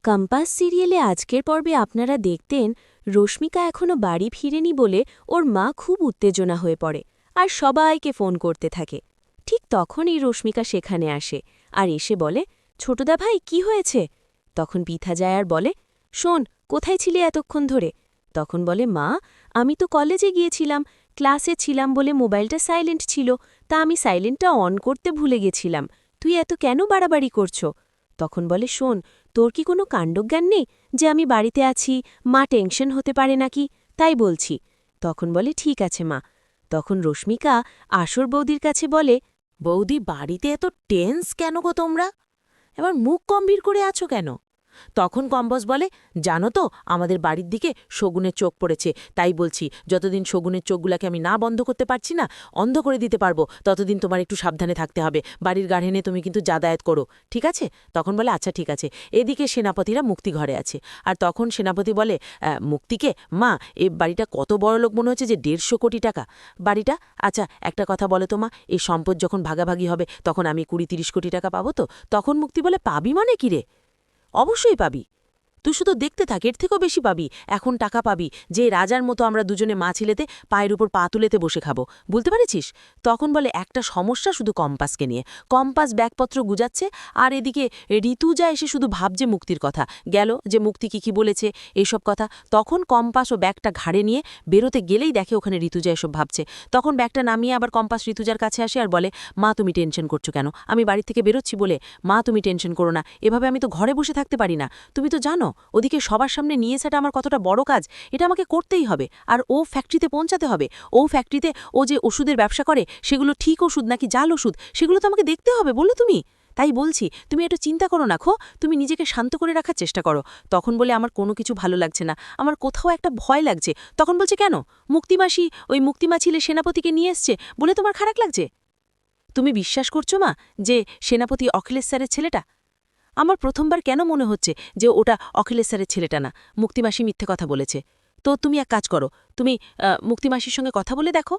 Compass সিরিয়ালে আজকের পর্বে আপনারা দেখতেন রশ্মিকা এখনও বাড়ি ফিরেনি বলে ওর মা খুব উত্তেজনা হয়ে পড়ে আর সবাইকে ফোন করতে থাকে। ঠিক তখনই রশ্মিকা সেখানে আসে আর এসে বলে, ছোটদা ভাই কি হয়েছে? তখন পিথা যায় আর বলে, শোন, কোথায় ছিলে এতক্ষণ ধরে? তখন বলে, মা, আমি তো কলেজে গিয়েছিলাম, ক্লাসে ছিলাম বলে মোবাইলটা সাইলেন্ট ছিল, তা আমি সাইলেন্টটা অন করতে ভুলে গেছিলাম। তুই এত কেন বাড়াবাড়ি করছো? তখন বলে, শোন, তোর কি কোনো কাণ্ডজ্ঞান নেই যে আমি বাড়িতে আছি, মা টেনশন হতে পারে নাকি, তাই বলছি। তখন বলে, ঠিক আছে মা। তখন রশ্মিকা আসর বৌদির কাছে বলে, বৌদি, বাড়িতে এত টেন্স কেন গো তোমরা? এবার মুখ গম্ভীর করে আছো কেন? তখন কম্বস বলে, জানো তো আমাদের বাড়ির দিকে শগুনের চোখ পড়েছে, তাই বলছি যতদিন শগুনের চোখগুলাকে আমি না বন্ধ করতে পারছি না, অন্ধ করে দিতে পারবো, ততদিন তোমার একটু সাবধানে থাকতে হবে। বাড়ির গার্ডেনে তুমি কিন্তু যাতায়াত করো, ঠিক আছে? তখন বলে, আচ্ছা ঠিক আছে। এদিকে সেনাপতিরা মুক্তি ঘরে আছে, আর তখন সেনাপতি বলে, মুক্তিকে, মা, এই বাড়িটা কত বড় লোক মনে হচ্ছে যে 150 কোটি টাকা বাড়িটা। আচ্ছা একটা কথা বলে তো মা, এই সম্পদ যখন ভাগাভাগি হবে তখন আমি 20-30 কোটি টাকা পাবো তো? তখন মুক্তি বলে, পাবি মানে কি রে? অবশ্যই পাবি, তুই শুধু দেখতে থাক, এর থেকেও বেশি পাবি। এখন টাকা পাবি যে রাজার মতো আমরা দুজনে মা ছেলেতে পায়ের উপর পা তুলেতে বসে খাবো, বলতে পারছিস? তখন বলে, একটা সমস্যা শুধু কম্পাসকে নিয়ে। কম্পাস ব্যাগপত্র গুজাচ্ছে, আর এদিকে ঋতুজা এসে শুধু ভাবছে মুক্তির কথা, গেল যে মুক্তি কি বলেছে এইসব কথা। তখন কম্পাস ও ব্যাগটা ঘাড়ে নিয়ে বেরোতে গেলেই দেখে ওখানে ঋতুজা এসব ভাবছে। তখন ব্যাগটা নামিয়ে আবার কম্পাস ঋতুজার কাছে আসে আর বলে, মা তুমি টেনশন করছো কেন? আমি বাড়ি থেকে বেরোচ্ছি বলে। মা তুমি টেনশন করো না, এভাবে আমি তো ঘরে বসে থাকতে পারি না। তুমি তো জানো ওদিকে সবার সামনে নিয়ে আসাটা আমার কতটা বড় কাজ, এটা আমাকে করতেই হবে। আর ও ফ্যাক্টরিতে পৌঁছাতে হবে। ও ফ্যাক্টরিতে ও যে ওষুধের ব্যবসা করে, সেগুলো ঠিক ওষুধ নাকি জাল ওষুধ, সেগুলো তো আমাকে দেখতে হবে, বলো তুমি। তাই বলছি তুমি একটু চিন্তা করো না খো, তুমি নিজেকে শান্ত করে রাখার চেষ্টা করো। তখন বলে, আমার কোনো কিছু ভালো লাগছে না, আমার কোথাও একটা ভয় লাগছে। তখন বলছে, কেন? মুক্তিমাসি, ওই মুক্তিমা ছিলে সেনাপতিকে নিয়ে এসছে বলে তোমার খারাপ লাগছে? তুমি বিশ্বাস করছো মা যে সেনাপতি অখিলেশ স্যারের ছেলেটা? আমার প্রথমবার কেন মনে হচ্ছে যে ওটা অখিলেশ স্যারের ছেলেটা না, মুক্তিমাসি মিথ্যে কথা বলেছে। তো তুমি এক কাজ করো, তুমি মুক্তিমাসির সঙ্গে কথা বলে দেখো,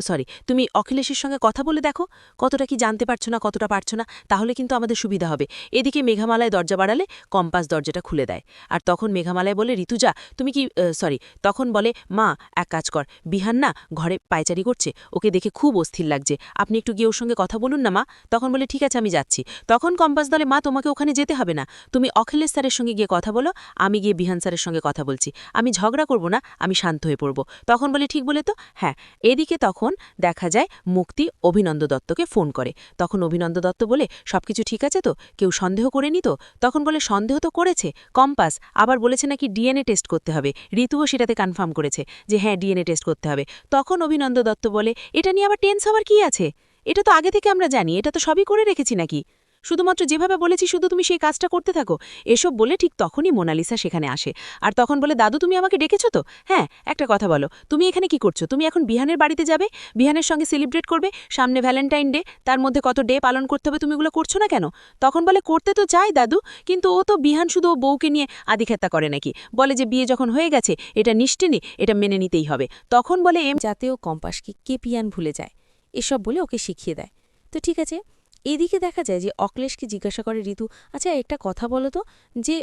সরি, তুমি অখিলেশের সঙ্গে কথা বলে দেখো, কতটা কি জানতে পারছো না, কতটা পারছো না, তাহলে কিন্তু আমাদের সুবিধা হবে। এদিকে মেঘামালায় দরজা বাড়ালে কম্পাস দরজাটা খুলে দেয়। আর তখন মেঘামালায় বলে, ঋতুজা তুমি কি, সরি, তখন বলে, মা এক কাজ কর, বিহান না ঘরে পায়চারি করছে, ওকে দেখে খুব অস্থির লাগছে, আপনি একটু গিয়ে ওর সঙ্গে কথা বলুন না মা। তখন বলে, ঠিক আছে আমি যাচ্ছি। তখন কম্পাস দলে, মা তোমাকে ওখানে যেতে হবে না, তুমি অখিলেশ স্যারের সঙ্গে গিয়ে কথা বলো, আমি গিয়ে বিহান স্যারের সঙ্গে কথা বলছি, আমি ঝগড়া করব না, আমি শান্ত হয়ে পড়ব। তখন বলে, ঠিক বলে তো, হ্যাঁ। এদিকে তখন দেখা যায় মুক্তি অভিনন্দ দত্তকে ফোন করে। তখন অভিনন্দ দত্ত বলে, সবকিছু ঠিক আছে তো, কেউ সন্দেহ করেনি তো? তখন বলে, সন্দেহ তো করেছে কম্পাস, আবার বলেছে নাকি ডিএনএ টেস্ট করতে হবে, ঋতুও সেটাতে কনফার্ম করেছে যে হ্যাঁ ডিএনএ টেস্ট করতে হবে। তখন অভিনন্দ দত্ত বলে, এটা নিয়ে আবার টেন্স হওয়ার কি আছে? এটা তো আগে থেকে আমরা জানি, এটা তো সবই করে রেখেছি নাকি, শুধুমাত্র যেভাবে বলেছি শুধু তুমি সেই কাজটা করতে থাকো। এসব বলে ঠিক তখনই মোনালিসা সেখানে আসে আর তখন বলে, দাদু তুমি আমাকে ডেকেছো তো? হ্যাঁ, একটা কথা বলো, তুমি এখানে কি করছো? তুমি এখন বিহানের বাড়িতে যাবে, বিহানের সঙ্গে সেলিব্রেট করবে, সামনে ভ্যালেন্টাইন ডে, তার মধ্যে কত ডে পালন করতে হবে, তুমি এগুলো করছো না কেন? তখন বলে, করতে তো চাই দাদু, কিন্তু ও তো বিহান শুধু ও বউকে নিয়ে আদিখ্যাত্তা করে নাকি, বলে যে বিয়ে যখন হয়ে গেছে এটা নিশ্চিনি, এটা মেনে নিতেই হবে। তখন বলে, যাতেও কম্পাসকে কে পিয়ান ভুলে যায়, এসব বলে ওকে শিখিয়ে দেয়। তো ঠিক আছে, এদিকে দেখা যায় যে অখিলেশকে জিজ্ঞাসা করে ঋতু, আচ্ছা একটা কথা বলো তো, যে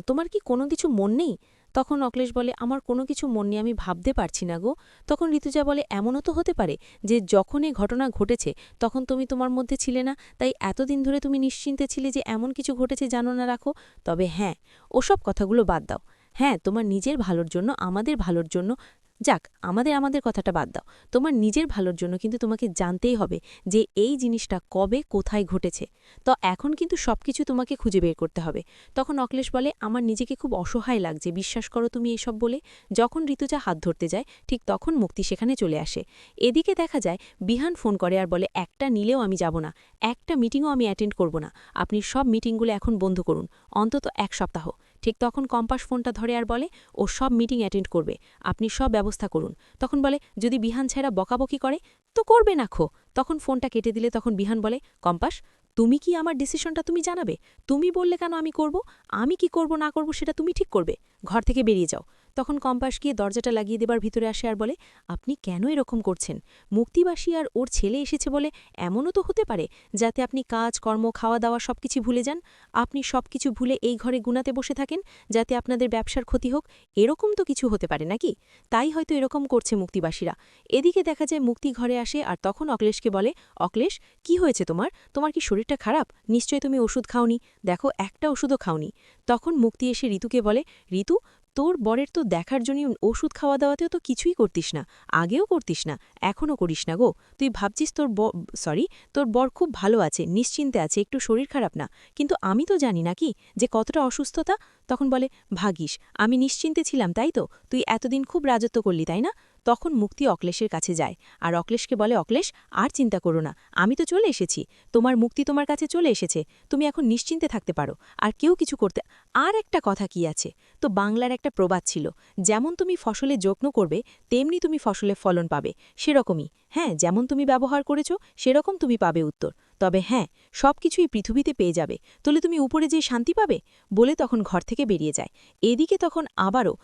তোমার কি কোনো কিছু মন নেই? তখন অখিলেশ বলে, আমার কোনো কিছু মন নেই, আমি ভাবতে পারছি না গো। তখন ঋতুজা বলে, এমনও তো হতে পারে যে যখন এই ঘটনা ঘটেছে তখন তুমি তোমার মধ্যে ছিলে না, তাই এতদিন ধরে তুমি নিশ্চিন্তে ছিলে যে এমন কিছু ঘটেছে জানো না রাখো। তবে হ্যাঁ, ওসব কথাগুলো বাদ দাও। হ্যাঁ, তোমার নিজের ভালোর জন্য, আমাদের ভালোর জন্য, যাক আমাদের আমাদের কথাটা বাদ দাও, তোমার নিজের ভালোর জন্য কিন্তু তোমাকে জানতেই হবে যে এই জিনিসটা কবে কোথায় ঘটেছে। তো এখন কিন্তু সবকিছু তোমাকে খুঁজে বের করতে হবে। তখন অখিলেশ বলে, আমার নিজেকে খুব অসহায় লাগছে, বিশ্বাস করো তুমি এসব বলে। যখন ঋতুজা হাত ধরতে যায় ঠিক তখন মুক্তি সেখানে চলে আসে। এদিকে দেখা যায় বিহান ফোন করে আর বলে, একটা নিলেও আমি যাব না, একটা মিটিংও আমি অ্যাটেন্ড করব না, আপনি সব মিটিংগুলো এখন বন্ধ করুন, অন্তত 1 সপ্তাহ। ঠিক তখন কম্পাস ফোনটা ধরে আর বলে, ও সব মিটিং অ্যাটেন্ড করবে, আপনি সব ব্যবস্থা করুন। তখন বলে, যদি বিহান ছেড়া বকাবকি করে? তো করবে না খো। তখন ফোনটা কেটে দিলে তখন বিহান বলে, কম্পাস, তুমি কি আমার ডিসিশনটা তুমি জানাবে? তুমি বললে কেন আমি করব? আমি কি করব না করব সেটা তুমি ঠিক করবে, ঘর থেকে বেরিয়ে যাও। তখন কম্পাস গিয়ে দরজাটা লাগিয়ে দেবার ভিতরে আসে আর বলে, আপনি কেন এরকম করছেন? মুক্তিবাসী আর ওর ছেলে এসেছে বলে এমনও তো হতে পারে যাতে আপনি কাজ কর্ম খাওয়া দাওয়া সবকিছু ভুলে যান, আপনি সবকিছু ভুলে এই ঘরে গুনাতে বসে থাকেন যাতে আপনাদের ব্যবসার ক্ষতি হোক। এরকম তো কিছু হতে পারে নাকি? তাই হয়তো এরকম করছে মুক্তিবাসীরা। এদিকে দেখা যায় মুক্তি ঘরে আসে আর তখন অক্লেশকে বলে, অক্লেশ, কি হয়েছে তোমার? তোমার কি শরীরটা খারাপ? নিশ্চয়ই তুমি ওষুধ খাওনি। দেখো, একটা ওষুধও খাওনি। তখন মুক্তি এসে ঋতুকে বলে, ঋতু, তোর বরের তো দেখার জন্য ওষুধ খাওয়া দাওয়াতেও তো কিছুই করতিস না, আগেও করতিস না, এখনও করিস না গো। তুই ভাবছিস তোর বর খুব ভালো আছে, নিশ্চিন্তে আছে, একটু শরীর খারাপ না, কিন্তু আমি তো জানি নাকি যে কতটা অসুস্থতা। তখন বলে, ভাগিস, আমি নিশ্চিন্তে ছিলাম তাই তো, তুই এতদিন খুব রাজত্ব করলি তাই না? তখন মুক্তি অক্লেশের কাছে যায় আর অক্লেশকে বলে, অক্লেশ, আর চিন্তা করো না, আমি তো চলে এসেছি, তোমার মুক্তি তোমার কাছে চলে এসেছে, তুমি এখন নিশ্চিন্তে থাকতে পারো, আর কেউ কিছু করতে। আর একটা কথা কি আছে, তো বাংলার একটা প্রবাদ ছিল, যেমন তুমি ফসলে যত্ন করবে তেমনি তুমি ফসলে ফলন পাবে, সেরকমই, হ্যাঁ, যেমন তুমি ব্যবহার করেছো সেরকম তুমি পাবে উত্তর। তবে হ্যাঁ, সব কিছুই পৃথিবীতে পেয়ে যাবে, তাহলে তুমি উপরে যে শান্তি পাবে। বলে তখন ঘর থেকে বেরিয়ে যায়। এদিকে তখন আবারও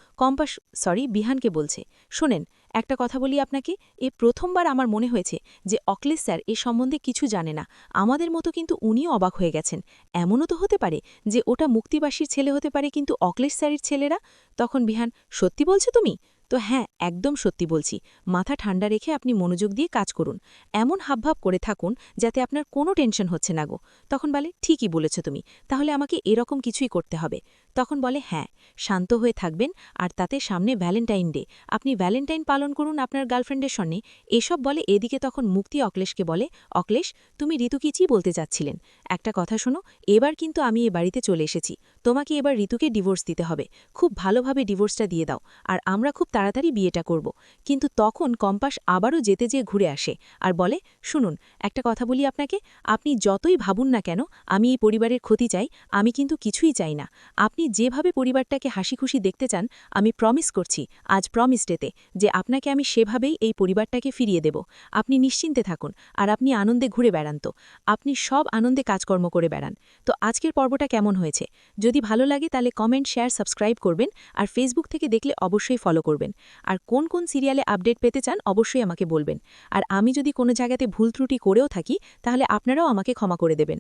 বিহানকে বলছে, শোনেন, একটা কথা বলি আপনাকে, প্রথমবার আমার মনে হয়েছে যে অক্লেশ স্যার এ সম্বন্ধে কিছু জানে না, আমাদের মতো কিন্তু উনিও অবাক হয়ে গেছেন। এমনও তো হতে পারে যে ওটা মুক্তিবাসীর ছেলে হতে পারে কিন্তু অক্লেশ স্যারের ছেলেরা। তখন বিহান, সত্যি বলছো তুমি? তো হ্যাঁ, একদম সত্যি বলছি, মাথা ঠান্ডা রেখে আপনি মনোযোগ দিয়ে কাজ করুন, এমন হাবভাব করে থাকুন যাতে আপনার কোনো টেনশন হচ্ছে না গো। তখন বলে, ঠিকই বলেছ তুমি, তাহলে আমাকে এরকম কিছুই করতে হবে। তখন বলে, হ্যাঁ, শান্ত হয়ে থাকবেন, আর তাতে সামনে ভ্যালেন্টাইন ডে, আপনি ভ্যালেন্টাইন পালন করুন আপনার গার্লফ্রেন্ডের সঙ্গে। এসব বলে এদিকে তখন মুক্তি অক্লেশকে বলে, অক্লেশ, তুমি ঋতু কি বলতে চাচ্ছিলেন? একটা কথা শোনো, এবার কিন্তু আমি এ বাড়িতে চলে এসেছি, তোমাকে এবার ঋতুকে ডিভোর্স দিতে হবে, খুব ভালোভাবে ডিভোর্সটা দিয়ে দাও, আর আমরা খুব তাড়াতাড়ি বিয়েটা করব। কিন্তু তখন কম্পাস আবারও যেতে যেয়ে ঘুরে আসে আর বলে, শুনুন, একটা কথা বলি আপনাকে, আপনি যতই ভাবুন না কেন আমি এই পরিবারের ক্ষতি চাই, আমি কিন্তু কিছুই চাই না। আপনি যেভাবে পরিবারটাকে হাসি খুশি দেখতে চান, আমি প্রমিস করছি আজ প্রমিস ডেতে যে আপনাকে আমি সেভাবেই এই পরিবারটাকে ফিরিয়ে দেব। আপনি নিশ্চিন্তে থাকুন, আর আপনি আনন্দে ঘুরে বেড়ান, তো আপনি সব আনন্দে কাজকর্ম করে বেড়ান। তো আজকের পর্বটা কেমন হয়েছে? যদি ভালো লাগে তাহলে কমেন্ট, শেয়ার, সাবস্ক্রাইব করবেন, আর ফেসবুক থেকে দেখলে অবশ্যই ফলো করবেন। আর কোন কোন সিরিয়ালে আপডেট পেতে চান অবশ্যই আমাকে বলবেন। আর আমি যদি কোনো জায়গাতে ভুল ত্রুটি করেও থাকি তাহলে আপনারাও আমাকে ক্ষমা করে দেবেন।